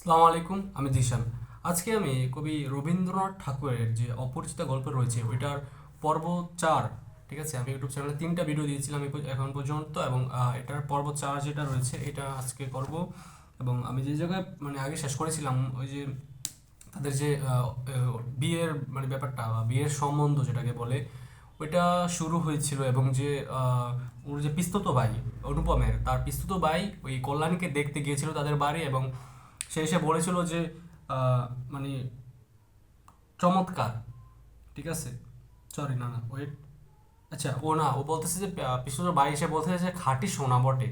আসসালামু আলাইকুম, আমি জিশান। আজকে আমি কবি রবীন্দ্রনাথ ঠাকুরের যে অপরিচিত গল্প রয়েছে ওইটার পর্ব 4, ঠিক আছে, আমি ইউটিউব চ্যানেলে 3টা ভিডিও দিয়েছিলাম এখন পর্যন্ত, এবং এটার পর্ব 4 যেটা রয়েছে এটা আজকে করব। এবং আমি যে জায়গায় আগে শেষ করেছিলাম ওই যে তাদের যে বিয়ের ব্যাপারটা বা বিয়ের সম্বন্ধ যেটাকে বলে ওইটা শুরু হয়েছিল, এবং যে ওর যে পিস্তুত ভাই অনুপমের, তার পিস্তুত ভাই ওই কল্যাণীকে দেখতে গিয়েছিল তাদের বাড়ি, এবং সে এসে বলেছিল যে আহ, মানে চমৎকার, ঠিক আছে, সরি না না ওয়েট, আচ্ছা ও না, ও বলতেছে যে পিস্তুত ভাই এসে বলতেছে যে খাঁটি সোনা বটে।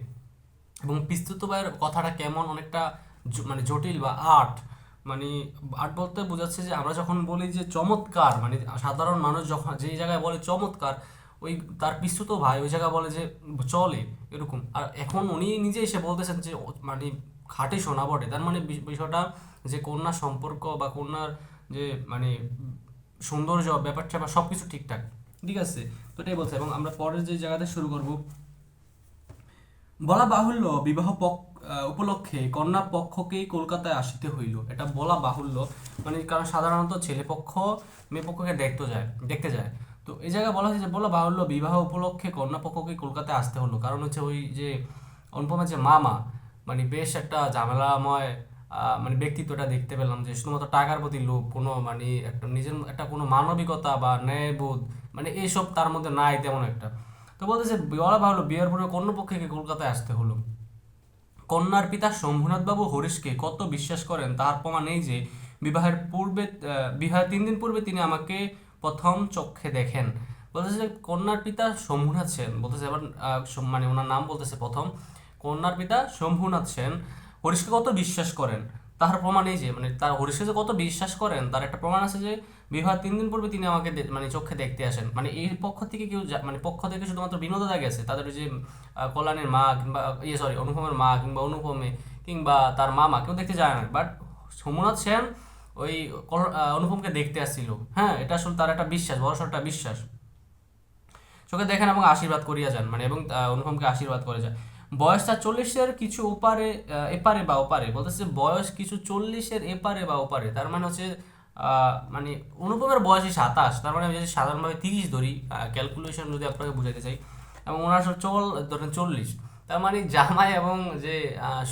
এবং পিস্তুত ভাইয়ের কথাটা কেমন অনেকটা জটিল বা আর্ট, মানে আর্ট বলতে বোঝাচ্ছে যে আমরা যখন বলি যে চমৎকার, সাধারণ মানুষ যখন যেই জায়গায় বলে চমৎকার, ওই তার পিস্তুত ভাই ওই জায়গায় বলে যে চলে, এরকম। আর এখন উনি নিজে এসে বলতেছেন যে মানে খাঁটি সোনা বটে, তার মানে বিষয়টা যে কন্যা সম্পর্ক বা কন্যার যে সৌন্দর্য ব্যাপারটা বা সব কিছু ঠিকঠাক, ঠিক আছে। তো এটাই বলছে, এবং আমরা পরের যে জায়গাতে শুরু করব। বলা বাহুল্য বিবাহ উপলক্ষে কন্যা পক্ষকেই কলকাতায় আসিতে হইল, এটা বলা বাহুল্য, কারণ সাধারণত ছেলে পক্ষ মেয়ে পক্ষকে দেখতে যায়। তো এই জায়গায় বলা হয়েছে যে বলা বাহুল্য বিবাহ উপলক্ষে কন্যা পক্ষকে কলকাতায় আসতে হলো, কারণ হচ্ছে ওই যে অনুপমের যে মামা, বেশ একটা ঝামেলাময় ব্যক্তিত্বটা দেখতে পেলাম, যে শুধুমাত্র টাকার প্রতি লোভ, কোনো একটা নিজের একটা কোনো মানবিকতা বা ন্যায়বোধ এইসব তার মধ্যে নাই তেমন একটা। তো বলতেছে বলা ভালো বিয়ের পরে কন্যপক্ষকে কলকাতায় আসতে হলো। কন্যার পিতা শম্ভুনাথবাবু হরিশকে কত বিশ্বাস করেন তার প্রমাণ এই যে বিবাহের 3 দিন পূর্বে তিনি আমাকে প্রথম চক্ষে দেখেন। বলতেছে যে কন্যার পিতা শম্ভুনাথ সেন, বলতেছে এবার ওনার নাম বলতেছে প্রথম। কন্যার পিতা শম্ভুনাথ সেন হরিশকে কত বিশ্বাস করেন তার প্রমাণ এই যে তার হরিশকে যে কত বিশ্বাস করেন তার একটা প্রমাণ আছে যে বিবাহ 3 দিন পূর্বে তিনি আমাকে চোখে দেখতে আসেন। এই পক্ষ থেকে কেউ পক্ষ থেকে শুধুমাত্র বিনোদতা গেছে, তাদের ওই যে কল্যাণের মা কিংবা সরি অনুপমের মা কিংবা অনুপমে কিংবা তার মামা কেউ দেখতে যায় না, বাট সোমনাথ সেন ওই অনুপমকে দেখতে আসছিল। হ্যাঁ, এটা আসলে তার একটা বিশ্বাস, বড়সড় একটা বিশ্বাস। চোখে দেখেন এবং আশীর্বাদ করিয়া যান, এবং অনুপমকে আশীর্বাদ করে যায়। বয়স তার 40-এর কিছু ওপারে, এপারে বা ওপারে, বলতেছে বয়স কিছু 40-এর এপারে বা ওপারে, তার মানে হচ্ছে অনুপমের বয়সই 27, তার মানে আমি যদি সাধারণভাবে 30 ধরি, ক্যালকুলেশন যদি আপনাকে বুঝাইতে চাই, এবং ওনার ধরেন 40, তার মানে জামাই এবং যে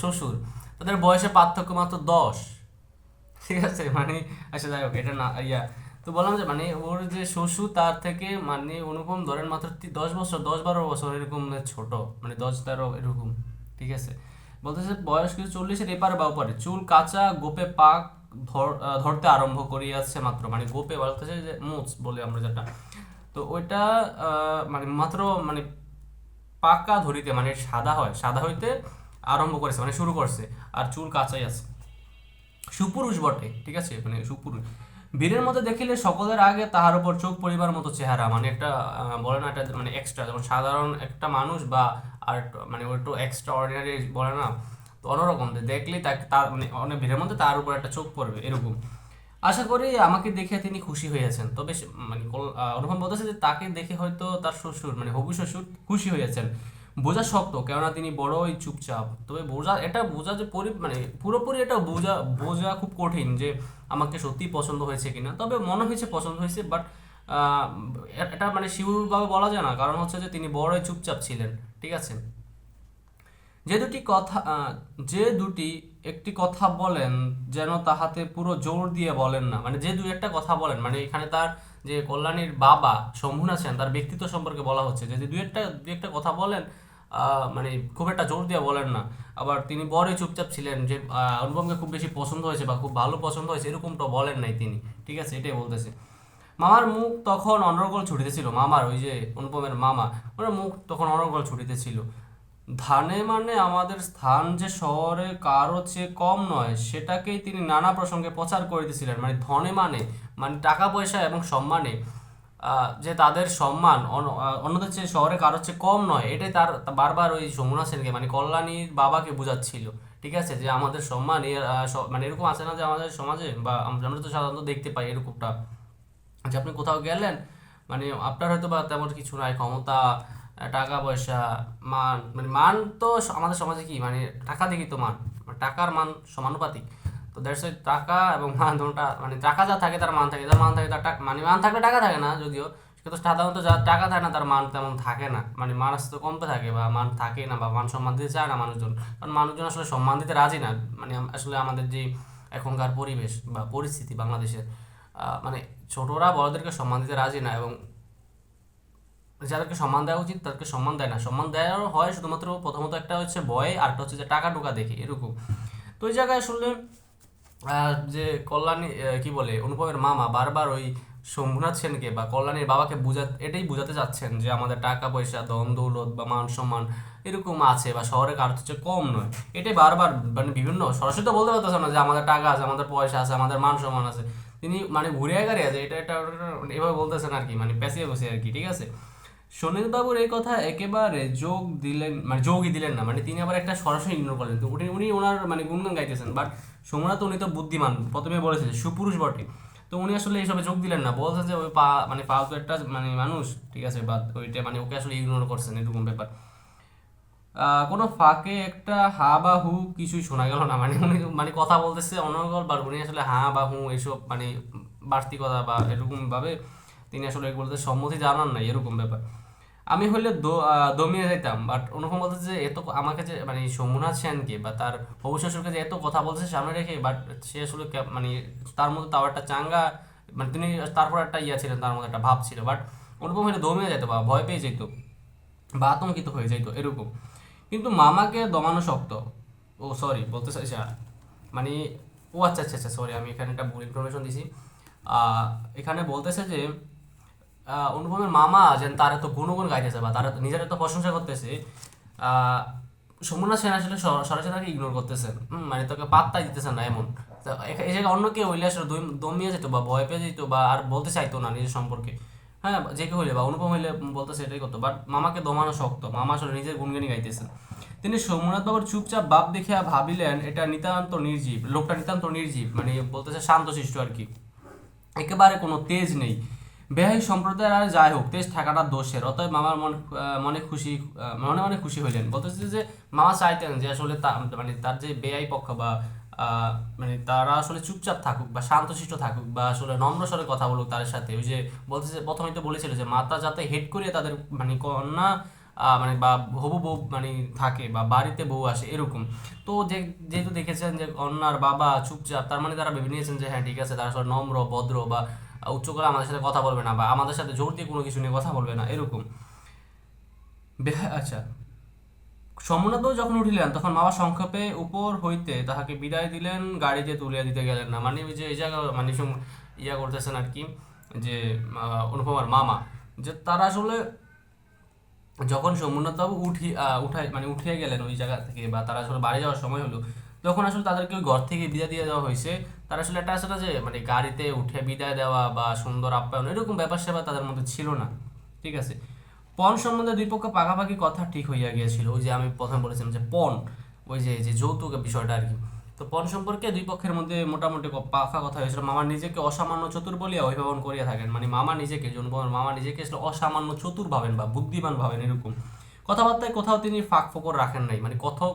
শ্বশুর, তাদের বয়সের পার্থক্য মাত্র 10, ঠিক আছে। আচ্ছা যাই হোক, এটা না তো বললাম যে ওর যে শ্বশুর তার থেকে অনুপম ধরেন মাত্র 10 বছর, 10-12 বছর এরকম ছোট, 10-13 এরকম, ঠিক আছে। বলতেছে বয়স কিছু 40-এর এপারে বা ওপারে, চুল কাঁচা, গোপে পাক ধরতে আরম্ভ করিয়াছে মাত্র, গোপে বলতেছে যে মুছ বলে আমরা যেটা, তো ওইটা মাত্র পাকা ধরিতে সাদা হয়, সাদা হইতে আরম্ভ করেছে, শুরু করছে, আর চুল কাঁচাই আছে। সুপুরুষ বটে, ঠিক আছে, সুপুরুষ। বীরের মধ্যে দেখিলে সকলের আগে তাহার উপর চোখ পড়িবার মতো চেহারা, একটা বলে না, একটা এক্সট্রা, যেমন সাধারণ একটা মানুষ বা আর ওর একটু এক্সট্রা অর্ডিনারি বলে না, তো অন্যরকম যে দেখলেই তাকে তার অনেক ভিড়ের মধ্যে তার উপর একটা চোখ পড়বে এরকম। আশা করি আমাকে দেখে তিনি খুশি হয়েছেন, তবে অনুপম বলতেছে যে তাকে দেখে হয়তো তার শ্বশুর হবু শ্বশুর খুশি হয়েছেন। বোঝা শক্ত, কেননা তিনি বড়ই চুপচাপ, তবে বোঝা যে পুরোপুরি এটা বোঝা বোঝা খুব কঠিন যে আমাকে সত্যি পছন্দ হয়েছে কিনা, তবে মনে হয়েছে পছন্দ হয়েছে, বাট এটা শিওরভাবে বলা যায় না, কারণ হচ্ছে যে তিনি বড়ই চুপচাপ ছিলেন, ঠিক আছে। যে দুটি কথা যে দুটি একটি কথা বলেন যেন তাহাতে পুরো জোর দিয়ে বলেন না, যে দুই একটা কথা বলেন, এখানে তার যে কল্যাণীর বাবা শম্ভুনাথ সেন তার ব্যক্তিত্ব সম্পর্কে বলা হচ্ছে যে দুই একটা কথা বলেন, খুব একটা জোর দিয়ে বলেন না। আবার তিনি বড়ই চুপচাপ ছিলেন, যে অনুপমকে খুব বেশি পছন্দ হয়েছে বা খুব ভালো পছন্দ হয়েছে এরকমটা বলেন নাই তিনি, ঠিক আছে, এটাই বলতেছে। মামার মুখ তখন অনর্গল ছুটিতেছিল, মামার ওই যে অনুপমের মামা, ওনার মুখ তখন অনর্গল ছুটিতেছিল। ধানে আমাদের স্থান যে শহরে কারো চেয়ে কম নয় সেটাকেই তিনি নানা প্রসঙ্গে প্রচার করিতেছিলেন, ধনে টাকা পয়সা এবং সম্মানে, যে তাদের সম্মান অন্যদের চেয়ে শহরে কারো চেয়ে কম নয়, এটাই তার বারবার ওই যমুনা সেনকে কল্যাণীর বাবাকে বোঝাচ্ছিল, ঠিক আছে, যে আমাদের সম্মান এর এরকম আছে না যে আমাদের সমাজে বা আমরা তো সাধারণত দেখতে পাই এরকমটা, যে আপনি কোথাও গেলেন, আপনার হয়তো বা তেমন কিছু নাই, ক্ষমতা, টাকা পয়সা, মান, মান তো আমাদের সমাজে কি টাকা দেখি তো মান, টাকার মান সমানুপাতিক। তো দ্যাটস টাকা এবং মান দুটোটা, মানে টাকা যা থাকে তার মান থাকে, যার মান থাকে তার টাকা, মানে মান থাকলে টাকা থাকে না যদিও, কিন্তু সাধারণত যার টাকা থাকে না তার মান তেমন থাকে না, মানে মান আসতে কমতে থাকে বা মান থাকে না, বা মান সম্মান দিতে চায় না মানুষজন, কারণ মানুষজন আসলে সম্মান দিতে রাজি না। মানে আসলে আমাদের যে এখনকার পরিবেশ বা পরিস্থিতি বাংলাদেশের, মানে ছোটরা বড়দেরকে সম্মান দিতে রাজি না, এবং যাদেরকে সম্মান দেওয়া উচিত তাদেরকে সম্মান দেয় না। সম্মান দেওয়া হয় শুধুমাত্র প্রথমত একটা হচ্ছে ভয়, আরেকটা হচ্ছে যে টাকা টুকা দেখে এরকম। তো ওই জায়গায় আসলে যে কল্যাণী কি বলে অনুপমের মামা বারবার ওই শম্ভুনাথ সেনকে বা কল্যাণীর বাবাকে এটাই বোঝাতে চাচ্ছেন যে আমাদের টাকা পয়সা ধন দৌলত বা মান সম্মান এরকম আছে, বা শহরে কারোর চেয়ে কম নয়। এটাই বারবার, মানে বিভিন্ন সরাসরি তো বলতে পারতেছে না যে আমাদের টাকা আছে, আমাদের পয়সা আছে, আমাদের মান সম্মান আছে। তিনি মানে ঘুরিয়ে গাড়ি আছে, এটা এভাবে বলতেছেন আর কি, মানে পেঁচিয়ে বসে আর কি, ঠিক আছে। সুনীল বাবুর এই কথা একেবারে যোগ দিলেন, মানে যোগই দিলেন না, মানে তিনি আবার একটা সরাসরি ইগনোর করলেন। তো উনি উনি ওনার মানে গুণগান গাইতেছেন, বাট সোমনাথ উনি তো বুদ্ধিমান, প্রথমে বলেছে যে সুপুরুষ বটে, তো উনি আসলে এইসবে যোগ দিলেন না, বলছেন যে ওই মানে ফালতু একটা মানে মানুষ, ঠিক আছে, বা ওইটা মানে ওকে আসলে ইগনোর করছেন, এরকম ব্যাপার। কোনো ফাঁকে একটা হা বা হু কিছুই শোনা গেল না, মানে উনি মানে কথা বলতেছে অনর্গল, বা উনি আসলে হা বা হু এসব মানে বাড়তি কথা বা এরকম ভাবে তিনি আসলে বলতে সম্মতি জানান না, এরকম ব্যাপার। আমি হলে দমিয়ে যাইতাম, বাট অনুপম বলতে যে এত আমাকে যে মানে সোমনাথ সেনকে বা তার হবু শ্বশুরকে যে এত কথা বলছে সামনে রেখে, বাট সে আসলে মানে তার মধ্যে তাও একটা চাঙ্গা, মানে তিনি তারপর একটা ইয়া ছিলেন, তার মধ্যে একটা ভাব ছিল, বাট অনুপম হলে দমিয়ে যেত বা ভয় পেয়ে যেত বা আতঙ্কিত হয়ে যেত এরকম। কিন্তু মামাকে দমানো শক্ত। ও সরি, বলতে চাইছি মানে, ও আচ্ছা আচ্ছা আচ্ছা সরি, আমি এখানে একটা ভুল ইনফরমেশন দিছি। এখানে বলতেছে যে অনুপমের মামা যেন তার এত গুণগুণ গাইতেছে বা তার নিজের এত প্রশংসা করতেছে, আহ, সমুনা সেন আসলে সরাসরি তাকে ইগনোর করতেছেন, মানে তোকে পাত্তাই দিতেছেন না এমন। তো এই জায়গায় অন্য কেউ হইলে আসলে দমিয়ে যেত বা ভয় পেয়ে যেত বা আর বলতে চাইতো না নিজের সম্পর্কে। হ্যাঁ, যে কেউ হইলে বা অনুপম হইলে বলতেছে এটাই করতো, বাট মামাকে দমানো শক্ত, মামা আসলে নিজের গুণগানই গাইতেছেন। তিনি সোমনাথ বাবুর চুপচাপ ভাব দেখিয়া ভাবিলেন এটা নিতান্ত নির্জীব, লোকটা নিতান্ত নির্জীব, মানে বলতেছে শান্তশিষ্ট আর কি, একেবারে কোনো তেজ নেই। বেহাই সম্প্রদায়ের আর যাই হোক, তেজ থাকাটা দোষের, অতএব মামার মনে খুশি, মনে মনে খুশি হইলেন। বলতেছে যে মামা চাইতেন যে আসলে মানে তার যে বেআই পক্ষ বা মানে তারা আসলে চুপচাপ থাকুক বা শান্তশিষ্ট থাকুক বা আসলে নম্র স্বরে কথা বলুক তাদের সাথে। ওই যে বলতেছে প্রথমেই তো বলেছিল যে মাতা যাতে হেড করিয়ে তাদের মানে কন্যা মানে বা হবু বউ মানে থাকে বা বাড়িতে বউ আসে এরকম। তো যেহেতু দেখেছেন যে কন্যার বাবা চুপচাপ, তার মানে তারা ভেবে নিয়েছেন যে হ্যাঁ ঠিক আছে, তারা আসলে নম্র ভদ্র বা উচ্চ করে আমাদের সাথে কথা বলবে না বা আমাদের সাথে জোর দিয়ে কোনো কিছু নিয়ে কথা বলবে না এরকম। আচ্ছা, সমুনাথবাবু যখন উঠিলেন তখন মামা সংক্ষেপে উপর হইতে তাহাকে বিদায় দিলেন, গাড়িতে তুলিয়া দিতে গেলেন না, মানে ওই যে এই জায়গা মানে ইয়া করতেছেন আর কি, যে অনুপমার মামা, যে তারা আসলে যখন সোমনাথবাবু উঠিয়ে গেলেন ওই জায়গা থেকে বা তারা আসলে বাড়ি যাওয়ার সময় হলো, তখন আসলে তাদেরকে ওই ঘর থেকে বিদায় দিয়ে দেওয়া হয়েছে। তারা আসলে একটা আসলে যে মানে গাড়িতে উঠে বিদায় দেওয়া বা সুন্দর আপ্যায়ন এরকম ব্যাপার স্যাপার তাদের মধ্যে ছিল না, ঠিক আছে। পণ সম্বন্ধে দুই পক্ষ পাকাপাকি কথা ঠিক হইয়া গিয়েছিল, ওই যে আমি প্রথমে বলেছিলাম যে পণ, ওই যে যে যৌতুক বিষয়টা আর কি। তো পণ সম্পর্কে দুই পক্ষের মধ্যে মোটামুটি পাকা কথা হয়েছিল। মামা নিজেকে অসামান্য চতুর বলিয়া অভিভাবন করিয়া থাকেন, মানে মামা নিজেকে মামা নিজেকে আসলে অসামান্য চতুর ভাবেন বা বুদ্ধিমান ভাবেন এরকম। কথাবার্তায় কোথাও তিনি ফাঁক ফোকর রাখেন নাই, মানে কোথাও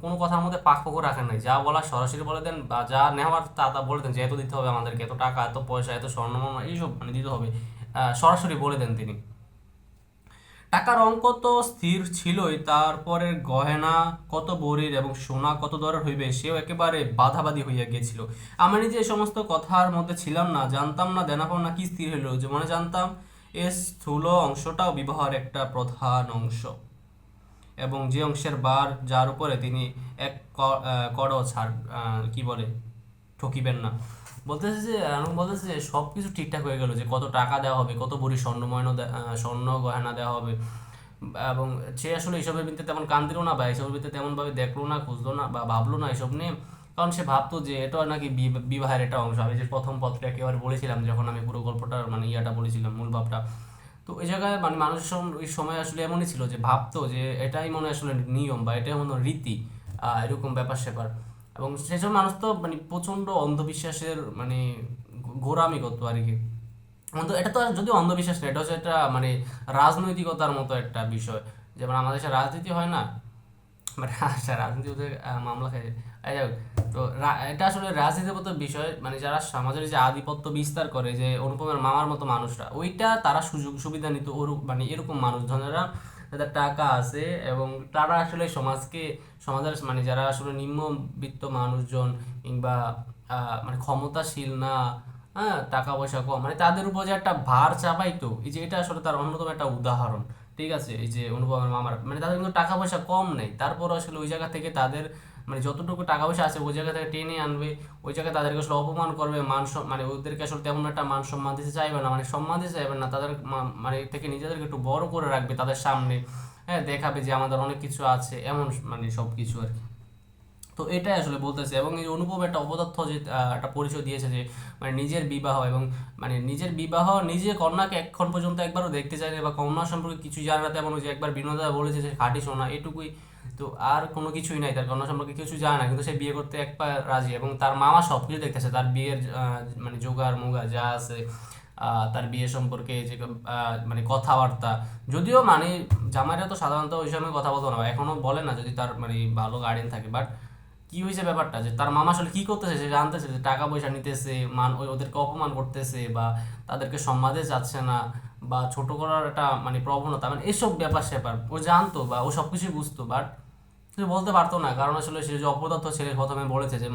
কোনো কথার মধ্যে ফাঁক ফোকর রাখেন নাই, যা বলা সরাসরি বলে দেন বা যা নেওয়ার তা তা বলে দেন, যে এত দিতে হবে আমাদেরকে, এত টাকা এত পয়সা এত স্বর্ণ এইসব মানে দিতে হবে, সরাসরি বলে দেন তিনি। টাকার অঙ্ক তো স্থির ছিলই, তারপরের গহেনা কত ভরির এবং সোনা কত দরের হইবে সেও একেবারে বাধাবাধি হইয়া গিয়েছিল। আমি নিজে এই সমস্ত কথার মধ্যে ছিলাম না, জানতাম না দেনাপাওনা কি স্থির হইল, যে মনে জানতাম এ স্থূল অংশটাও বিবাহের একটা প্রধান অংশ, এবং যে অংশের বার যার উপরে তিনি এক কড়ও ছাড় কি বলে ঠকিবেন না। বলতেছে যে বলতেছে যে সব কিছু ঠিকঠাক হয়ে গেল, যে কত টাকা দেওয়া হবে, কত ভরি স্বর্ণ গয়না দেওয়া হবে, এবং সে আসলে এইসবের ভিত্তিতে তেমন কান দিল না বা এইসবের ভিত্তিতে তেমনভাবে দেখলো না, খুঁজলো না বা ভাবলো না এইসব নিয়ে, কারণ সে ভাবতো যে এটা নাকি বিবাহের একটা অংশ। আমি যে প্রথম পত্রে একেবারে বলেছিলাম যখন আমি পুরো গল্পটার মানে ইয়াটা বলেছিলাম মূল ভাবটা, তো এই জায়গায় মানে মানুষ ওই সময় আসলে এমনই ছিল যে ভাবতো যে এটাই মনে হয় আসলে নিয়ম বা এটাই মনে হয় রীতি, এরকম ব্যাপার স্যাপার। এবং সেসব মানুষ তো মানে প্রচণ্ড অন্ধবিশ্বাসের মানে গোঁড়ামি করতো আর কি। এটা তো যদি অন্ধবিশ্বাস না, এটা হচ্ছে একটা মানে রাজনৈতিকতার মতো একটা বিষয়, যেমন আমাদের দেশে রাজনীতি হয় না, মানে আচ্ছা রাজনীতি মামলা খাই, যাই হোক। তো এটা আসলে রাজনীতিগত বিষয়, মানে যারা সমাজের যে আধিপত্য বিস্তার করে, যে অনুপমের মামার মতো মানুষরা, ওইটা তারা সুযোগ সুবিধা নিত মানে এরকম মানুষজনেরা যাদের টাকা আছে, এবং তারা আসলে সমাজের মানে যারা আসলে নিম্নবিত্ত মানুষজন কিংবা মানে ক্ষমতাশীল না, হ্যাঁ, টাকা পয়সা কম, মানে তাদের উপর যে একটা ভার চাপাইতো, এই যে এটা আসলে তার অন্যতম একটা উদাহরণ। ঠিক আছে, এই যে অনুপমের মামার, মানে তাদের কিন্তু টাকা পয়সা কম নেই, তারপর আসলে ওই জায়গা থেকে তাদের মানে যতটুকু টাকা পয়সা আছে ওই জায়গা থেকে টেনে আনবে, ওই জায়গায় তাদেরকে আসলে অপমান করবে, মানে ওদেরকে আসলে তেমন একটা মান সম্মান দিতে চাইবে না, মানে সম্মান দিতে চাইবে না, তাদের মানে থেকে নিজেদেরকে একটু বড় করে রাখবে তাদের সামনে, হ্যাঁ, দেখাবে যে আমাদের অনেক কিছু আছে, এমন মানে সব কিছু আর কি। তো এটাই আসলে বলতেছে, এবং এই অনুপম একটা অপদার্থ যে একটা পরিচয় দিয়েছে যে মানে নিজের বিবাহ, এবং মানে নিজের বিবাহ, নিজে কন্যাকে এখন পর্যন্ত একবারও দেখতে চায় না, বা কন্যা সম্পর্কে কিছু জানে না, তেমন ওই যে একবার বিনোদা বলেছে যে খাঁটি সোনা, এটুকুই। তো আর কোনো কিছুই নাই, তার কন্যা সম্পর্কে কিছু জানে না, কিন্তু সে বিয়ে করতে এক পা রাজি, এবং তার মামা সব কিছু দেখতেছে, তার বিয়ের মানে জোগাড় মোগাড় যা আছে, তার বিয়ে সম্পর্কে যে মানে কথাবার্তা, যদিও মানে জামাইরা তো সাধারণত ওই সময় কথা বলতো না, এখনো বলে না যদি তার মানে ভালো গার্ডিয়ান থাকে, বাট কি হয়েছে ব্যাপারটা যে তার মামা আসলে কি করতেছে সে জানতেছে, যে টাকা পয়সা নিতেছে, ওদেরকে অপমান করতেছে, বা তাদেরকে সম্মানে যাচ্ছে না, বা ছোট করার একটা মানে প্রবণতা, মানে এইসব ব্যাপার স্যাপার ও জানতো, বা ও সবকিছুই বুঝতো, বাট সে বলতে পারতো না, কারণ আসলে সে যে অপদার্থ ছেলে, প্রথমে বলেছে যে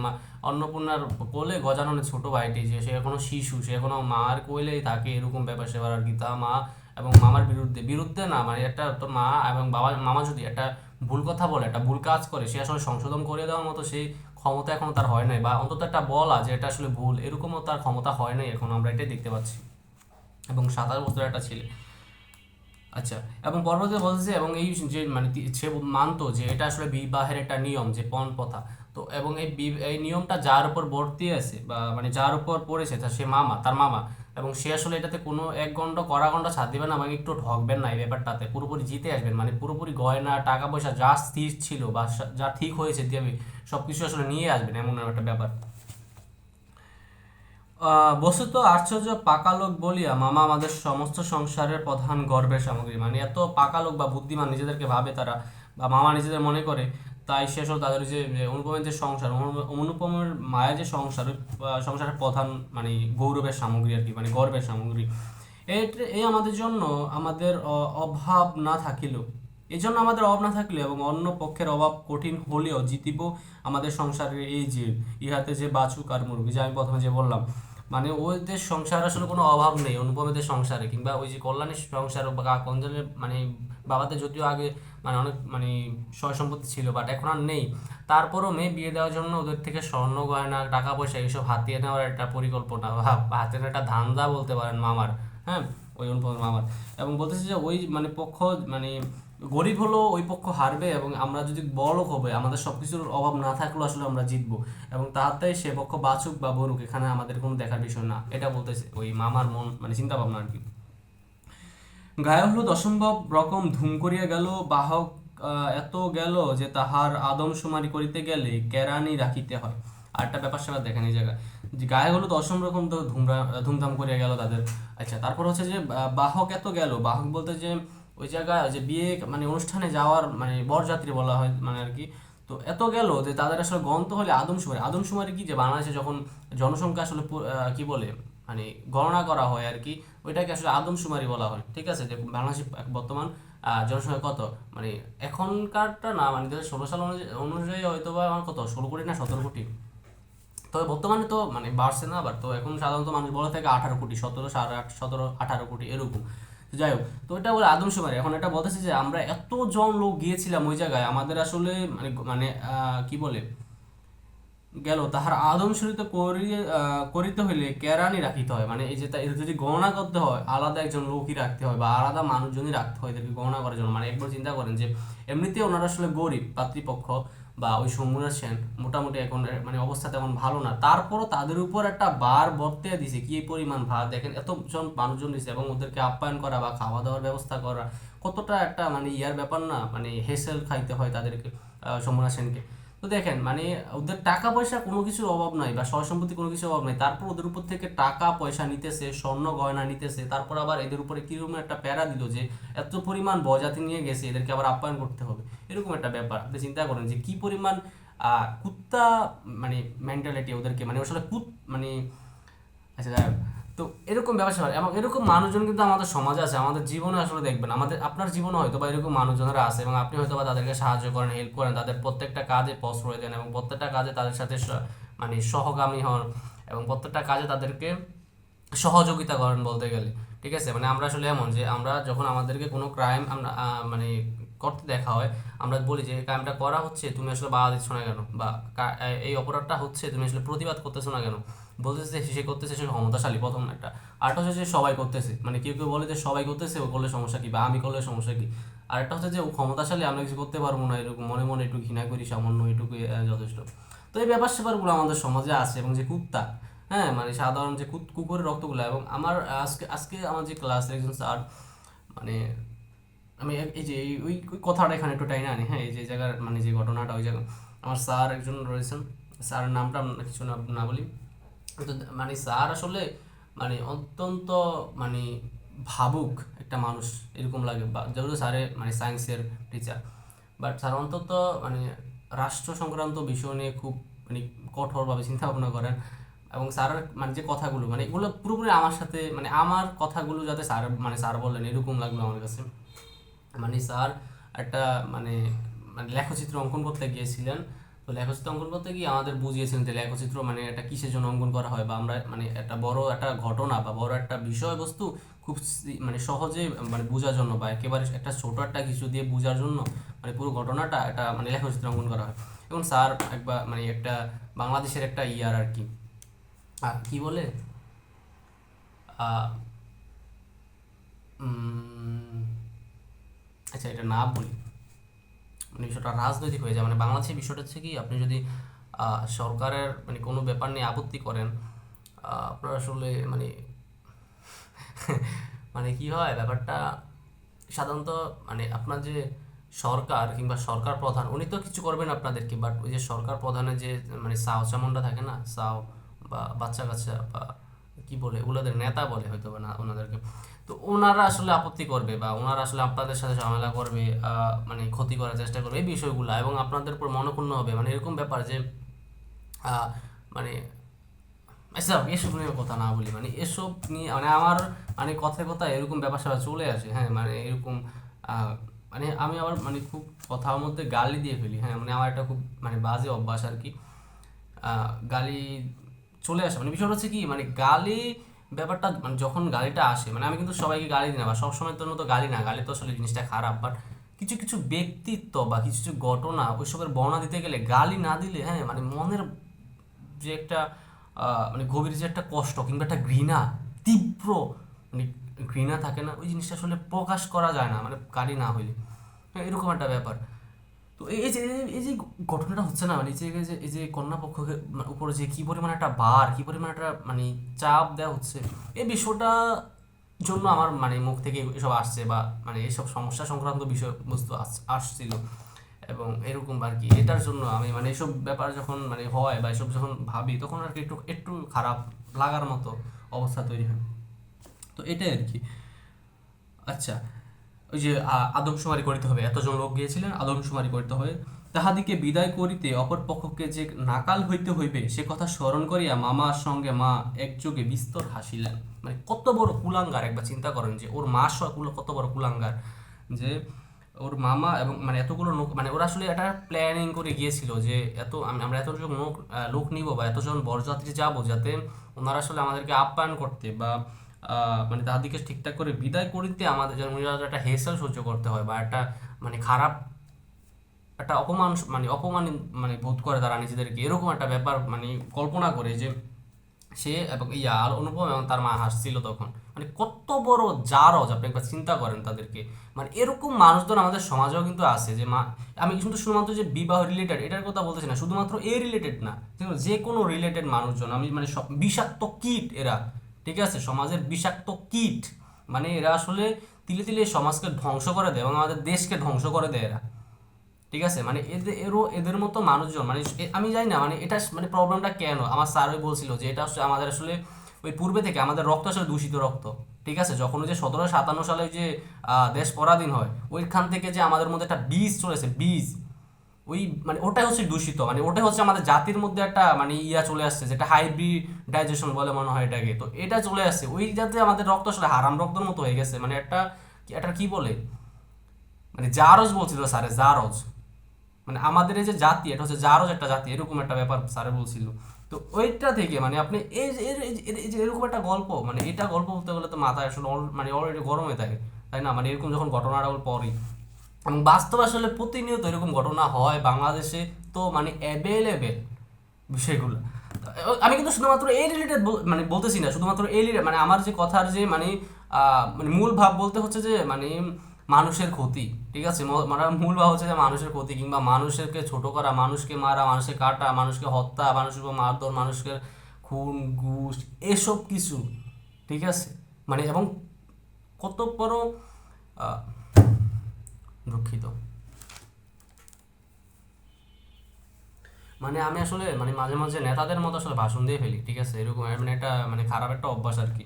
অন্নপূর্ণার কোলে গজাননের ছোট ভাইটি, যে সে এখনো শিশু, সে এখনো মার কোলেই থাকে, এরকম ব্যাপার স্যাপার আর কি। তা মা এবং মামার বিরুদ্ধে বিরুদ্ধে না, মানে একটা তোর মা এবং মামা যদি একটা ভুল কথা বলে, একটা ভুল কাজ করে, সে আসলে সংশোধন করে দেওয়ার মতো সেই ক্ষমতা এখনো তার হয় নাই, বা অন্তত একটা বলা যে এটা আসলে ভুল, এরকমও তার ক্ষমতা হয় নাই এখন, আমরা এটাই দেখতে পাচ্ছি। এবং 27 বছরের একটা ছেলে। আচ্ছা, এবং পরবর্তীতে বলতেছে, এবং এই যে মানে সে মানতো যে এটা আসলে বিবাহের একটা নিয়ম, যে পণ প্রথা। তো এবং এই নিয়মটা যার উপর বর্তি আছে, বা মানে যার উপর পড়েছে, সে মামা, তার মামা, এবং সে আসলে এটাতে কোনো এক গন্ড কড়া গন্ডা ছাড় দিবেন না, এবং একটু ঠকবেন না এই ব্যাপারটাতে, পুরোপুরি জিতে আসবেন, মানে পুরোপুরি গয়না টাকা পয়সা যা স্থির ছিল বা যা ঠিক হয়েছে দিয়ে সব কিছু আসলে নিয়ে আসবেন, এমন একটা ব্যাপার। বস্তুত আশ্চর্য পাকা লোক বলিয়া মামা আমাদের সমস্ত সংসারের প্রধান গর্বের সামগ্রী, মানে এত পাকা লোক বা বুদ্ধিমান নিজেদেরকে ভাবে তারা, বা মামা নিজেদের মনে করে, তাই শেষ হলো তাদের যে অনুপমের যে সংসার, অনুপমের মায়ের যে সংসার, সংসারের প্রধান মানে গৌরবের সামগ্রী আর কি, মানে গর্বের সামগ্রী। এই আমাদের জন্য আমাদের অভাব না থাকিলেও, এই জন্য আমাদের অভাব না থাকলেও এবং অন্য পক্ষের অভাব কঠিন হলেও জিতিব আমাদের সংসারের এই যে ইহাতে যে বাছুক আর মুরগি, যে আমি প্রথমে যে বললাম, মানে ওদের সংসার আসলে কোনো অভাব নেই অনুপমেদের সংসারে, কিংবা ওই যে কল্যাণীর সংসার বা কঞ্জলের মানে বাবাদের যদিও আগে মানে অনেক মানে সয় সম্পত্তি ছিল, বাট এখন আর নেই, তারপরও মেয়ে বিয়ে দেওয়ার জন্য ওদের থেকে স্বর্ণ গয়না টাকা পয়সা এইসব হাতিয়ে নেওয়ার একটা পরিকল্পনা, বা হাতে একটা ধান্দা বলতে পারেন মামার, হ্যাঁ, ওই অনুপমের মামার। এবং বলতেছে যে ওই মানে পক্ষ মানে গরিব হলো ওই পক্ষ হারবে, এবং আমরা যদি বড়লোক হবে, আমাদের সবকিছুর অভাব না থাকলেও আসলে আমরা জিতবো, এবং তাহাতেই সে পক্ষ বাঁচুক বা বলুক, এখানে আমাদের কোনো দেখার বিষয় না, এটা বলতেছে ওই মামার মন মানে চিন্তা ভাবনা আর কি। গায়ে হলুদ অসম্ভব রকম ধুম করিয়া গেল, বাহক এত গেল যে তাহার আদমশুমারি করিতে গেলে কেরানি রাখিতে হয়। আর একটা ব্যাপার স্যাপার দেখেন এই জায়গায়, যে গায়ে হলুদ অসম রকম তো ধুমধাম করিয়া গেল তাদের। আচ্ছা, তারপর হচ্ছে যে বাহক এত গেল, বাহক বলতে যে ওই জায়গায় যে বিয়ে মানে অনুষ্ঠানে যাওয়ার মানে বরযাত্রী বলা হয় মানে আর কি। তো এত গেল যে তাদের আসলে গন্ত হলে আদমশুমারি, আদমশুমারি কি, যে বাংলাদেশে যখন জনসংখ্যা আসলে কি বলে মানে গণনা করা হয় আর কি, ওইটাকে আসলে আদমশুমারি বলা হয়। ঠিক আছে, যে বাংলাদেশে বর্তমান জনসংখ্যা কত, মানে এখনকারটা না, মানে 2016 সাল অনুযায়ী হয়তো বা আমার কত 16 কোটি না 17 কোটি, তবে বর্তমানে তো মানে বাড়ছে না আবার, তো এখন সাধারণত মানুষ বলে থাকে 18 কোটি, 17, 18 এরকম। তো যাই হোক, তো এটা বলে আদমশুমারি। এখন এটা বলতেছে যে আমরা এতজন লোক গিয়েছিলাম ওই জায়গায়, আমাদের আসলে মানে মানে কি বলে গেল তাহার আদমশুমারি করিতে হইলে কেরানি রাখিতে হয়, মানে এই যে এদের যদি গণনা করতে হয় আলাদা একজন লোকই রাখতে হয়, বা আলাদা মানুষজনই রাখতে হয় এদেরকে গণনা করার জন্য। মানে একবার চিন্তা করেন যে এমনিতে ওনারা আসলে গরিব পাতৃপক্ষ, বা ওই সমুরা সেন মোটামুটি এখন মানে অবস্থা তেমন ভালো না, তারপরও তাদের উপর একটা বার বর্তে দিছে, কি পরিমাণ ভার দেখেন, এতজন মানুষজন দিছে, এবং ওদেরকে আপ্যায়ন করা বা খাওয়া দাওয়ার ব্যবস্থা করা কতটা একটা মানে ইয়ার ব্যাপার না, মানে হেসেল খাইতে হয় তাদেরকে, সমুরা সেনকে। তো দেখেন মানে ওদের টাকা পয়সা কোনো কিছুর অভাব নাই, বা সয় সম্পত্তি কোনো কিছুর অভাব নাই, তারপর ওদের উপর থেকে টাকা পয়সা নিতেছে, স্বর্ণ গয়না নিতেছে, তারপর আবার এদের উপরে কিরকম একটা প্যারা দিল যে এত পরিমাণ বজাতি নিয়ে গেছে, এদেরকে আবার আপ্যায়ন করতে হবে, এরকম একটা ব্যাপার। আপনি চিন্তা করেন যে কি পরিমাণ কুত্তা মানে মেন্টালিটি ওদেরকে, মানে আসলে মানে আচ্ছা যাই হোক। তো এরকম ব্যবসা এবং এরকম মানুষজন কিন্তু আমাদের সমাজে আছে, আমাদের জীবনে আসলে দেখবেন, আমাদের আপনার জীবনে হয়তো বা এরকম মানুষজনেরা আছে এবং আপনি হয়তো বা তাদেরকে সাহায্য করেন, হেল্প করেন, তাদের প্রত্যেকটা কাজে প্রশ্রয় দেন এবং প্রত্যেকটা কাজে তাদের সাথে মানে সহগামী হন এবং প্রত্যেকটা কাজে তাদেরকে সহযোগিতা করেন বলতে গেলে। ঠিক আছে, মানে আমরা আসলে এমন যে আমরা যখন আমাদেরকে কোনো ক্রাইম আমরা মানে করতে দেখা হয়, আমরা বলি যে ক্রাইমটা করা হচ্ছে তুমি আসলে বাধা দিচ্ছ না কেন, বা এই অপরাধটা হচ্ছে তুমি আসলে প্রতিবাদ করতেছো না কেন, বলতেছে যে সে করতেছে সে ক্ষমতাশালী প্রথম একটা। আরেকটা হচ্ছে যে সবাই করতেছে, মানে কেউ কেউ বলে যে সবাই করতেছে ও করলে সমস্যা কি, বা আমি করলে সমস্যা কি। আরেকটা হচ্ছে যে ও ক্ষমতাশালী আমরা কিছু করতে পারবো না, এরকম মনে মনে একটু ঘৃণা করি সামান্য এটুকু যথেষ্ট। তো এই ব্যাপার স্যাপারগুলো আমাদের সমাজে আছে। এবং যে কুত্তা, হ্যাঁ মানে সাধারণ যে কুকুরের রক্তগুলো, এবং আমার আজকে আজকে আমার যে ক্লাসের একজন স্যার, মানে আমি এই যে ওই ওই কথাটা এখানে একটু টাইনা আনি, হ্যাঁ এই যে জায়গার মানে যে ঘটনাটা ওই জায়গা, আমার স্যার একজন রয়েছেন, স্যারের নামটা কিছু না না বলি। তো মানে স্যার আসলে মানে অত্যন্ত মানে ভাবুক একটা মানুষ এরকম লাগে, বা যেহেতু স্যারে মানে সায়েন্সের টিচার, বাট স্যার অন্তত মানে রাষ্ট্র সংক্রান্ত বিষয় নিয়ে খুব মানে কঠোরভাবে চিন্তা ভাবনা করেন। এবং স্যারের মানে যে কথাগুলো মানে এগুলো পুরোপুরি আমার সাথে, মানে আমার কথাগুলো যাতে স্যার মানে স্যার বললেন এরকম লাগলো আমার কাছে। মানে স্যার একটা মানে মানে লেখচিত্র অঙ্কন করতে গিয়েছিলেন। তো লেখচিত্র অঙ্কন করতে গিয়ে আমাদের বুঝিয়েছিলেন যে লেখচিত্র মানে এটা কিসের জন্য অঙ্কন করা হয়, বা আমরা মানে একটা বড় একটা ঘটনা বা বড় একটা বিষয়বস্তু খুব মানে সহজে মানে বোঝার জন্য, বা একেবারে একটা ছোট একটা কিছু দিয়ে বোঝার জন্য মানে পুরো ঘটনাটা একটা মানে লেখচিত্র অঙ্কন করা হয়। এবং স্যার একবার মানে একটা বাংলাদেশের একটা ইয়ার আর কি, কি বলে, আহ, উম, আচ্ছা এটা না বলি, মানে বিষয়টা রাজনৈতিক হয়ে যায়। মানে বাংলাদেশের বিষয়টা হচ্ছে কি, আপনি যদি সরকারের মানে কোনো ব্যাপার নিয়ে আপত্তি করেন, আপনার আসলে মানে মানে কি হয় ব্যাপারটা, সাধারণত মানে আপনার যে সরকার কিংবা সরকার প্রধান উনি তো কিছু করবেন আপনাদেরকে, বাট ওই যে সরকার প্রধানের যে মানে সাও চামুন্ডা থাকে না, সাও বা বাচ্চা কাচ্চা বা কি বলে ওগুলোদের নেতা বলে হয়তো বা না ওনাদেরকে, তো ওনারা আসলে আপত্তি করবে বা ওনারা আসলে আপনাদের সাথে ঝামেলা করবে, মানে ক্ষতি করার চেষ্টা করবে এই বিষয়গুলো, এবং আপনাদের উপর মনোক্ষুণ্ণ হবে, মানে এরকম ব্যাপার যে আহ, মানে আচ্ছা এসব নিয়ে কথা না বলি, মানে এসব নিয়ে মানে আমার মানে কথায় কথায় এরকম ব্যাপার স্যাপার চলে আসে, হ্যাঁ মানে এরকম আহ, মানে আমি আবার মানে খুব কথার মধ্যে গালি দিয়ে ফেলি, হ্যাঁ মানে আমার একটা খুব মানে বাজে অভ্যাস আর কি, গালি চলে আসে। মানে বিষয়টা হচ্ছে কি, মানে গালি ব্যাপারটা মানে যখন গালিটা আসে, মানে আমি কিন্তু সবাইকে গালি দিই না বা সবসময়ের জন্য তো গালি না, গালি তো আসলে জিনিসটা খারাপ, বাট কিছু কিছু ব্যক্তিত্ব বা কিছু কিছু ঘটনা ওইসবের বর্ণনা দিতে গেলে গালি না দিলে, হ্যাঁ মানে মনের যে একটা মানে গভীর যে একটা কষ্ট কিংবা একটা ঘৃণা, তীব্র মানে ঘৃণা থাকে না, ওই জিনিসটা আসলে প্রকাশ করা যায় না মানে গালি না হইলে, হ্যাঁ, এরকম একটা ব্যাপার। তো এই যে ঘটনাটা হচ্ছে না, মানে এই যে কন্যা পক্ষকে উপরে যে কি পরিমাণ একটা ভার, কি পরিমাণ একটা মানে চাপ দেওয়া হচ্ছে, এই বিষয়টা জন্য আমার মানে মুখ থেকে এসব আসছে, বা মানে এইসব সমস্যা সংক্রান্ত বিষয়বস্তু আসছিল। এবং এরকম আর কি, এটার জন্য আমি মানে এসব ব্যাপার যখন মানে হয় বা এসব যখন ভাবি তখন আর কি একটু একটু খারাপ লাগার মতো অবস্থা তৈরি হয়। তো এটাই আর কি। আচ্ছা, ওই যে আদমশুমারি করিতে হবে, এতজন লোক গিয়েছিলেন আদমশুমারি করিতে হবে, তাহাদিকে বিদায় করিতে অপর পক্ষকে যে নাকাল হইতে হইবে সে কথা স্মরণ করিয়া মামার সঙ্গে মা একযোগে বিস্তর হাসিলেন। মানে কত বড় কুলাঙ্গার, একবার চিন্তা করেন যে ওর মা কত বড় কুলাঙ্গার, যে ওর মামা এবং মানে এতগুলো লোক, মানে ওরা আসলে এটা প্ল্যানিং করে গিয়েছিল যে এত আমরা এতজন লোক লোক নিব বা এতজন বরযাত্রী যাব, যাতে ওনারা আসলে আমাদেরকে আপ্যায়ন করতে বা মানে তাদেরকে ঠিকঠাক করে বিদায় করিতে আমাদের যেন একটা হেসেল সহ্য করতে হয়, বা একটা মানে খারাপ একটা অপমান মানে অপমান মানে বোধ করে তারা নিজেদেরকে, এরকম একটা ব্যাপার মানে কল্পনা করে যে সে এবং ইয়া আর অনুপম এবং তার মা হাসছিল তখন, মানে কত বড় জারজ আপনি একবার চিন্তা করেন তাদেরকে। মানে এরকম মানুষজন আমাদের সমাজেও কিন্তু আছে যে মা, আমি কিন্তু শুধুমাত্র যে বিবাহ রিলেটেড এটার কথা বলতেছি না, শুধুমাত্র এ রিলেটেড না, যে কোনো রিলেটেড মানুষজন আমি মানে সব বিষাক্ত কীট এরা, ঠিক আছে সমাজের বিষাক্ত কীট, মানে এরা আসলে তিলে তিলে সমাজকে ধ্বংস করে দেয় এবং আমাদের দেশকে ধ্বংস করে দেয় এরা। ঠিক আছে, মানে এদের মতো মানুষজন মানে আমি জানি না মানে এটা মানে প্রবলেমটা কেন, আমার স্যার ওই বলছিল যে এটা হচ্ছে আমাদের আসলে ওই পূর্বে থেকে আমাদের রক্ত আসলে দূষিত রক্ত। ঠিক আছে, যখন ওই যে 1757 সালে যে দেশ পরাধীন হয় ওইখান থেকে যে আমাদের মধ্যে একটা বীজ চলেছে, বীজ, ওই মানে ওটাই হচ্ছে দূষিত, মানে ওটাই হচ্ছে আমাদের জাতির মধ্যে একটা মানে ইয়া চলে আসছে, যেটা হাইব্রিডাইজেশন বলে মনে হয় এটাকে। তো এটা চলে আসছে, ওই যাতে আমাদের রক্ত আসলে হারাম রক্তের মতো হয়ে গেছে, মানে একটা একটা কি বলে, মানে জারজ বলছিল স্যারে, জারজ, মানে আমাদের এই যে জাতি এটা হচ্ছে জারজ একটা জাতি, এরকম একটা ব্যাপার স্যারে বলছিল। তো ওইটা থেকে মানে আপনি এই যে এরকম একটা গল্প, মানে এটা গল্প বলতে গেলে তো মাথায় আসলে মানে অলরেডি গরম হয়ে থাকে, তাই না? মানে এরকম যখন ঘটনাটা পরই, এবং বাস্তব আসলে প্রতিনিয়ত এরকম ঘটনা হয় বাংলাদেশে, তো মানে অ্যাভেলেবেল বিষয়গুলো। আমি কিন্তু শুধুমাত্র এই রিলেটেড মানে বলতেছি না, শুধুমাত্র এই মানে আমার যে কথার যে মানে মানে মূল ভাব বলতে হচ্ছে যে মানে মানুষের ক্ষতি, ঠিক আছে? মানে মূল ভাব হচ্ছে যে মানুষের ক্ষতি, কিংবা মানুষকে ছোট করা, মানুষকে মারা, মানুষকে কাটা, মানুষকে হত্যা, মানুষের উপর মারধর, মানুষকে খুন ঘুষ, এসব কিছু, ঠিক আছে? মানে এবং কত বড় আহ, দুঃখিত, মানে আমি আসলে মানে মাঝে মাঝে নেতাদের মতো আসলে ভাষণ দিয়ে ফেলি, ঠিক আছে? এরকম মানে এটা মানে খারাপ একটা অভ্যাস আর কি।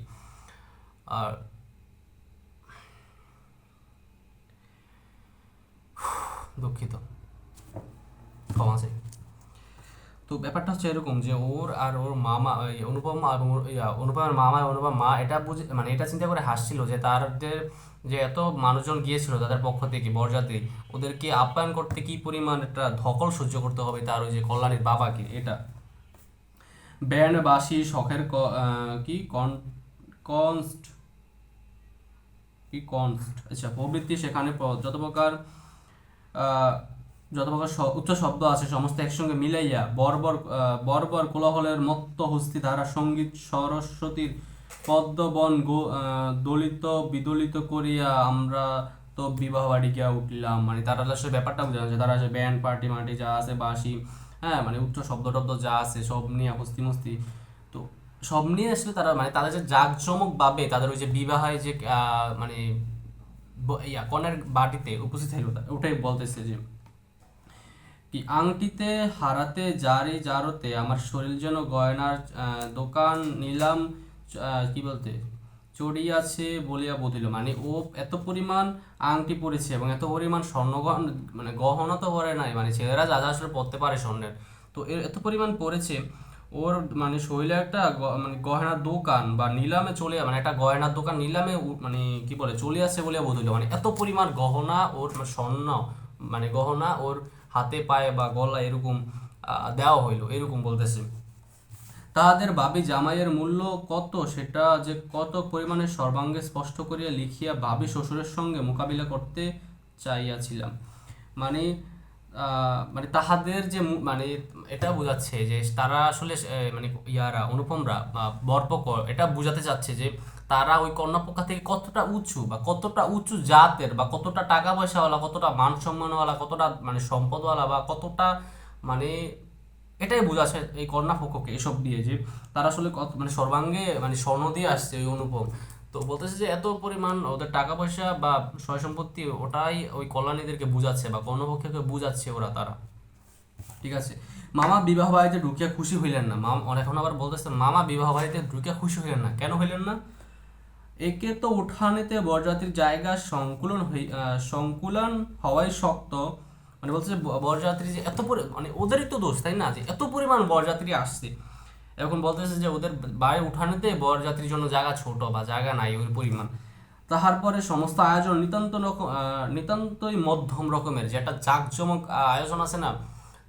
আর দুঃখিত, ক্ষমা চাই। তো ব্যাপারটা হচ্ছে এরকম যে ওর আর ওর মামা ওই অনুপমা এবং অনুপমের মামা এবং অনুপম মা এটা বুঝে মানে এটা চিন্তা করে হাসছিল যে তাদের যে এত মানুষজন গিয়েছিল তাদের পক্ষ থেকে বরযাত্রী, ওদেরকে আপ্যায়ন করতে কি পরিমাণ একটা ধকল সহ্য করতে হবে তার ওই যে কল্যাণীর বাবাকে। এটা ব্যান্ড বাঁশি শখের কি কনস্ট কনস্ট আচ্ছা প্রবৃত্তি, সেখানে যত প্রকার আহ, যত প্রকার উচ্চ শব্দ আছে সমস্ত একসঙ্গে মিলাইয়া বর্বর বর্বর কোলাহলের মত্ত হস্তি ধারা সঙ্গীত সরস্বতীর পদ্মবন দলিত বিদলিত করিয়া আমরা তো বিবাহ বাড়ি গিয়া উঠলাম। মানে তারা আসলে ব্যাপারটা বোঝা যাচ্ছে, তারা আসলে ব্যান্ড পার্টি মার্টি যা আছে, বাঁশি, হ্যাঁ, মানে উচ্চ শব্দ টব্দ যা আছে সব নিয়ে হস্তি মস্তি, তো সব নিয়ে আসলে তারা মানে তাদের যে জাঁকজমক ভাবে তাদের ওই যে বিবাহে যে মানে কনের বাটিতে উপস্থিত হইল, ওটাই বলতেছে যে কি আংটিতে হারাতে যারে জারতে আমার শরীর যেন গয়নার দোকান নিলাম কি বলতে চড়িয়াছে বলিয়া বধিল। মানে ও এত পরিমাণ আংটি পরেছে এবং এত পরিমাণ স্বর্ণ মানে গহনা তো পরে নাই, মানে ছেলেরা যা যা আসলে পরতে পারে স্বর্ণের, তো এত পরিমাণ পরেছে। ওর মানে শরীরে একটা মানে গয়নার দোকান বা নিলামে চলে, মানে একটা গয়নার দোকান নিলামে মানে কি বলে চলে আসছে বলিয়া বোধ হইলো, মানে এত পরিমাণ গহনা ওর মানে স্বর্ণ, মানে গহনা ওর হাতে পায়ে বা গলায় এরকম দেওয়া হইলো, এরকম বলতেছে। তাহাদের ভাবি জামাইয়ের মূল্য কত সেটা যে কত পরিমাণে সর্বাঙ্গে স্পষ্ট করিয়া লিখিয়া ভাবি শ্বশুরের সঙ্গে মোকাবিলা করতে চাইয়াছিলাম। মানে মানে তাহাদের যে মানে এটা বোঝাচ্ছে যে তারা আসলে মানে ইয়ারা অনুপমরা বা বরপক্ষ এটা বোঝাতে চাচ্ছে যে তারা ওই কন্যাপক্ষ থেকে কতটা উঁচু বা কতটা উঁচু জাতের বা কতটা টাকা পয়সাওয়ালা, কতটা মান সম্মানওয়ালা, কতটা মানে সম্পদওয়ালা বা কতটা মানে এটাই বোঝাচ্ছে এই কন্যা পক্ষকে এসব দিয়ে যে তারা আসলে কত মানে সর্বাঙ্গে মানে স্বর্ণ দিয়ে আসছে ওই অনুপম। তো বলতেছে যে এত পরিমাণ ওদের টাকা পয়সা বা সয় সম্পত্তি ওটাই ওই কল্যাণীদেরকে বুঝাচ্ছে বা কর্ণপক্ষকে বুঝাচ্ছে ওরা তারা, ঠিক আছে? মামা বিবাহ বাড়িতে ঢুকিয়া খুশি হইলেন না, এখন আবার বলতেছে মামা বিবাহ বাড়িতে ঢুকিয়া খুশি হইলেন না, কেন হইলেন না? একে তো উঠানেতে বরযাত্রীর জায়গা সংকুলান হওয়াই শক্ত, মানে বলছে যে বরযাত্রী যে এত মানে ওদেরই তো দোষ, তাই না, যে এত পরিমাণ বরযাত্রী আসছে। এখন বলতেছে যে ওদের বাড়ির উঠানেতে বরযাত্রীর জন্য জায়গা ছোট বা জায়গা নাই ওই পরিমাণ। তাহার পরে সমস্ত আয়োজন নিতান্তই মধ্যম রকমের, যে একটা জাঁকজমক আয়োজন আছে না,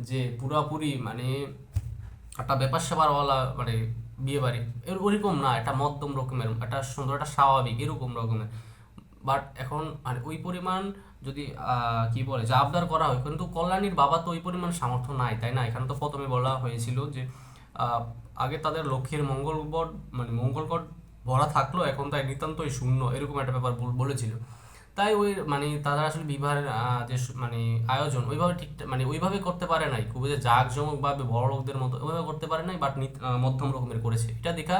যে পুরাপুরি মানে একটা ব্যাপার স্যাপারওয়ালা মানে বিয়ে বাড়ি ওরকম না, একটা মধ্যম রকমের, একটা সুন্দর, একটা স্বাভাবিক এরকম রকমের। বাট এখন মানে ওই পরিমাণ যদি কি বলে যে আবদার করা হয়, কিন্তু কল্যাণীর বাবা তো ওই পরিমাণ সামর্থ্য নাই, তাই না? এখানে তো প্রথমে বলা হয়েছিল যে আহ, আগে তাদের লক্ষ্মীর মঙ্গলগড় মানে মঙ্গলগড় ভরা থাকলো, এখন তাই নিতান্তই শূন্য, এরকম একটা ব্যাপার বলেছিল। তাই ওই মানে তারা আসলে বিবাহের যে মানে আয়োজন ওইভাবে ঠিক মানে ওইভাবে করতে পারে নাই, খুবই যে জাঁকজমক ভাবে বড় লোকদের মতো ওইভাবে করতে পারে নাই, বাট মধ্যম রকমের করেছে। এটা দেখা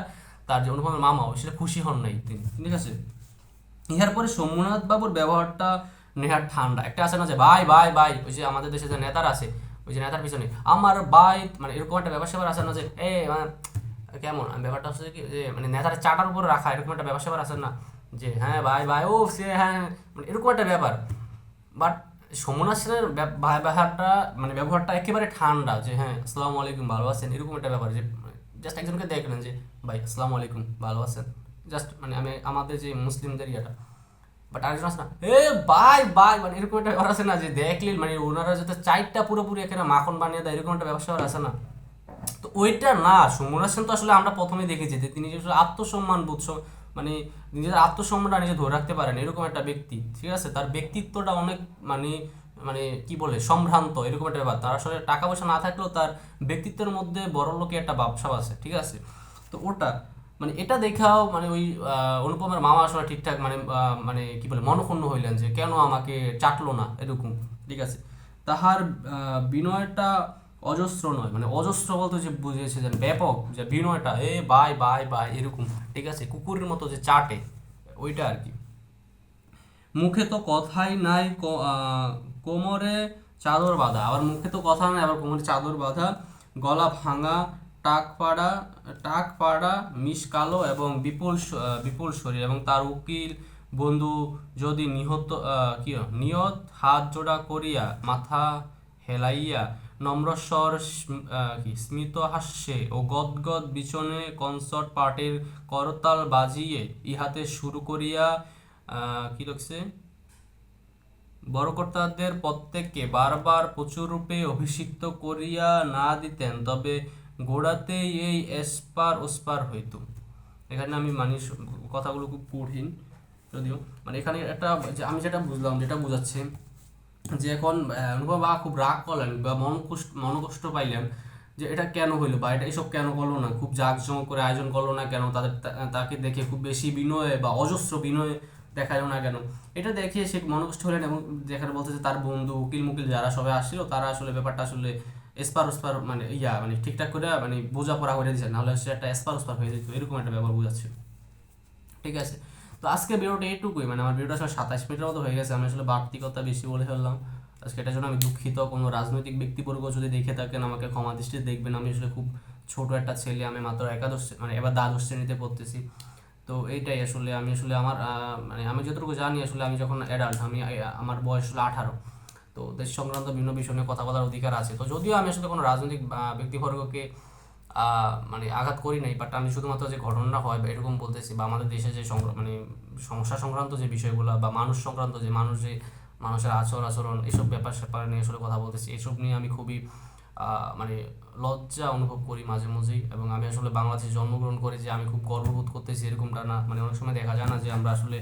তার যে অনুপমের মামাও সেটা খুশি হন নাই তিনি, ঠিক আছে? ইহার পরে সোমনাথ বাবুর ব্যবহারটা নেহার ঠান্ডা, একটা আছে না যে ভাই ভাই ভাই, ওই যে আমাদের দেশে যে নেতার আছে, ওই যে নেতার পিছনে আমার ভাই, মানে এরকম একটা ব্যাপার স্যাপার আছে না যে মানে কেমন ব্যাপারটা হচ্ছে কি যে মানে নেতার চাটার উপরে রাখা, এরকম একটা ব্যাপার স্যাপার আছে না যে হ্যাঁ ভাই ভাই ও সে হ্যাঁ, মানে এরকম একটা ব্যাপার। বাট সমনা সেনের ব্যবহারটা মানে ব্যবহারটা একেবারে ঠান্ডা, যে হ্যাঁ আসসালামু আলাইকুম ভালো আছেন, এরকম একটা ব্যাপার, যে জাস্ট একজনকে দেখলেন যে ভাই আসসালামু আলাইকুম ভালো আছেন, জাস্ট মানে আমি আমাদের যে মুসলিমদের ইয়েটা। বাট আরেকজন আছে না, এ বাই বাই, মানে এরকম একটা ব্যাপার আছে না, যে দেখলে মানে ওনারা যাতে চাইটা পুরোপুরি এখানে মাখন বানিয়ে দেয়, এরকম একটা ব্যবসা আছে না। তো ওইটা না, সুমনা সেন তো আসলে আমরা প্রথমেই দেখেছি যে তিনি আসলে আত্মসম্মান বোধ মানে নিজের আত্মসম্মানটা নিজে ধরে রাখতে পারেন এরকম একটা ব্যক্তি, ঠিক আছে। তার ব্যক্তিত্বটা অনেক মানে মানে কি বলে সম্ভ্রান্ত, এরকম একটা ব্যাপার। তার আসলে টাকা পয়সা না থাকলেও তার ব্যক্তিত্বের মধ্যে বড়লোকি একটা ভাবসাব আছে, ঠিক আছে। তো ওটা মানে এটা দেখাও মানে ওই অনুপমের মামা আসলে ঠিকঠাক মানে মানে কি বলে মনক্ষুণ্ণ হইলেন যে কেন আমাকে চাটলো না, এরকম, ঠিক আছে। তাহার বিনয়টা অজস্র নয়, মানে অজস্র বলতে যে বুঝিয়েছে যে ব্যাপক, যে বিনয়টা এ বাই বাই বাই এরকম, ঠিক আছে, কুকুরের মতো যে চাটে, ওইটা আর কি। মুখে তো কথাই নাই, কোমরে চাদর বাঁধা, আবার মুখে তো কথা নাই আবার কোমরে চাদর বাঁধা, গলা ভাঙা, টাক পাড়া, টাক পাড়া, মিশ কালো এবং বিপুল শরীর, এবং তার উকিল বন্ধু যদি নিয়ত হাত জোড়া করিয়া মাথা হেলাইয়া নম্রস্বর স্মিত হাস্যে ও গদগদ বিচনে কনসার্ট পার্টির করতাল বাজিয়ে ইহাতে শুরু করিয়া কি লিখছে, বড়কর্তাদের প্রত্যেককে বারবার প্রচুররূপে অভিষিক্ত করিয়া না দিতেন, তবে গোড়াতেই এই এসপার ওসপার হইত। এখানে আমি মানি কথাগুলো খুব কঠিন যদিও, মানে এখানে একটা আমি যেটা বুঝলাম, যেটা বুঝাচ্ছে যে এখন অনুপম বাবা খুব রাগ করলেন বা মনকষ্ট পাইলেন যে এটা কেন হইলো বা এটা এসব কেন করলো না, খুব জাঁকজমক করে আয়োজন করলো না কেন, তাকে দেখে খুব বেশি বিনয় বা অজস্র বিনয় দেখালো না কেন, এটা দেখে সে মনকষ্ট হলেন। এবং যেখানে বলতে যে তার বন্ধু উকিল মুকিল যারা সবাই আসছিল তারা আসলে ব্যাপারটা আসলে এসপার ওসপার মানে মানে ঠিকঠাক করে মানে বোঝাপড়া করে দিচ্ছে, নাহলে সে একটা এসপার ওসপার হয়ে যেত, এরকম একটা ব্যাপার বোঝাচ্ছে, ঠিক আছে। তো আজকে ভিডিওটা এইটুকুই, মানে আমার ভিডিওটা আসলে 27 মিনিটের মতো হয়ে গেছে, আমি আসলে বাড়তি কথা বেশি বলে ফেললাম আজকে, এটার জন্য আমি দুঃখিত। কোনো রাজনৈতিক ব্যক্তিবর্গ যদি দেখে থাকেন আমাকে ক্ষমা দৃষ্টিতে দেখবেন, আমি আসলে খুব ছোট একটা ছেলে, আমি মাত্র একাদশ মানে এবার দ্বাদশ শ্রেণীতে পড়তেছি। তো এইটাই আসলে আমি আসলে আমার মানে আমি যতটুকু জানি আসলে আমি যখন অ্যাডাল্ট, আমি আমার বয়স হলো 18, তো দেশ সংক্রান্ত বিভিন্ন বিষয় নিয়ে কথা বলার অধিকার আছে। তো যদিও আমি আসলে কোনো রাজনৈতিক ব্যক্তিবর্গকে মানে আঘাত করি নাই, বাট আমি শুধুমাত্র যে ঘটনাটা হয় বা এরকম বলতেছি, বা আমাদের দেশে যে মানে সমস্যা সংক্রান্ত যে বিষয়গুলো বা মানুষ সংক্রান্ত যে মানুষের আচরণ এসব ব্যাপার স্যাপার নিয়ে আসলে কথা বলতেছি। এসব নিয়ে আমি খুবই মানে লজ্জা অনুভব করি মাঝে মাঝেই, এবং আমি আসলে বাংলাদেশে জন্মগ্রহণ করে যে আমি খুব গর্ববোধ করতেছি এরকমটা না। মানে অনেক সময় দেখা যায় না যে আমরা আসলে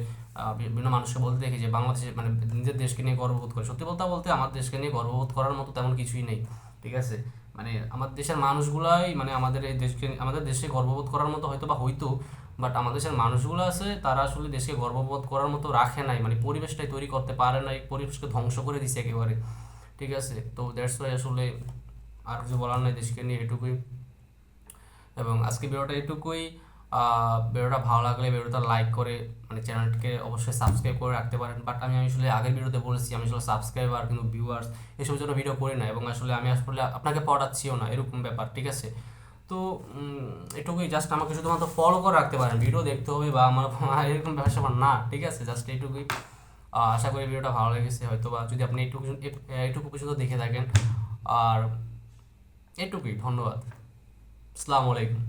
বিভিন্ন মানুষকে বলতে দেখি যে বাংলাদেশে মানে নিজের দেশকে নিয়ে গর্ববোধ করে, সত্যি বলতে আমার দেশকে নিয়ে গর্ববোধ করার মতো তেমন কিছুই নেই, ঠিক আছে। মানে আমাদের দেশের মানুষগুলাই মানে আমাদের দেশে গর্ববোধ করার মতো হয়তো বা হইতো, বাট আমাদের দেশের মানুষগুলো আছে তারা আসলে দেশকে গর্ববোধ করার মতো রাখে নাই, মানে পরিবেশটাই তৈরি করতে পারে নাই, পরিবেশকে ধ্বংস করে দিছে একেবারে, ঠিক আছে। তো দ্যাটস ওয়াই আসলে আর কিছু বলার নাই দেশকে নিয়ে, এটুকুই। এবং আজকে ভিডিওটা এটুকুই। ভিডিওটা ভালো লাগলে ভিডিওটা লাইক করে মানে চ্যানেলটাকে অবশ্যই সাবস্ক্রাইব করে রাখতে পারেন। বাট আমি আসলে আগের ভিডিওতে বলেছি আমি আসলে সাবস্ক্রাইবার কিন্তু ভিউয়ার্স এসব জন্য ভিডিও করি না, এবং আসলে আমি আসলে আপনাকে পড়াচ্ছিও না, এরকম ব্যাপার, ঠিক আছে। তো এটুকুই, জাস্ট আমাকে শুধুমাত্র ফলো করে রাখতে পারেন, ভিডিও দেখতে হবে বা আমার এরকম ব্যাপার স্যাপার না, ঠিক আছে। জাস্ট এইটুকুই। আশা করি ভিডিওটা ভালো লেগেছে হয়তো, বা যদি আপনি এইটুকু পর্যন্ত দেখে থাকেন। আর এটুকুই, ধন্যবাদ। আসসালামু আলাইকুম।